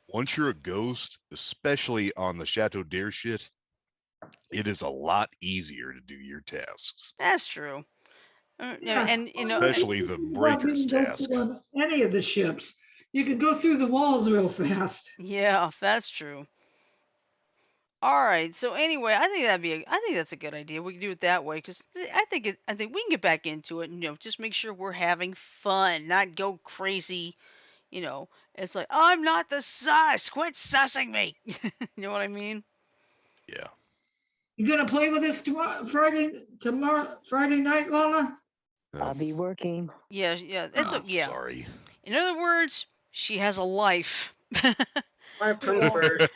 Once you're a ghost, especially on the Chateau d'Air shit, it is a lot easier to do your tasks. That's true. Yeah. And Especially the Without breaker's being task. ghosted on any of the ships, you can go through the walls real fast. yeah, that's true. All right. So anyway, I think that's a good idea. We can do it that way because I think we can get back into it. And, just make sure we're having fun, not go crazy. It's like I'm not the sus. Quit sussing me. You know what I mean? Yeah. You gonna play with us Friday night, Lola? I'll be working. Yeah. It's yeah. Sorry. In other words, she has a life. Life comes first.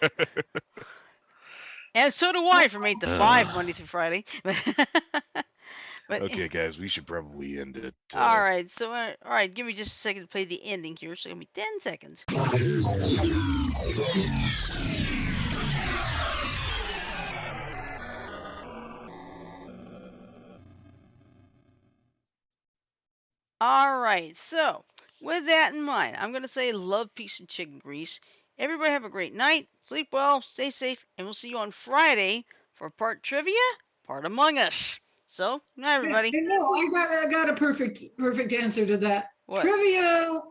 And so do I from 8 to 5, Monday through Friday. But Okay, guys, we should probably end it. all right, so all right, give me just a second to play the ending here. So give me 10 seconds. All right, so with that in mind, I'm gonna say love, peace, and chicken grease. Everybody have a great night. Sleep well, stay safe, and we'll see you on Friday for part trivia, part Among Us. So, night everybody. Hey, no, I got a perfect answer to that. What? Trivia.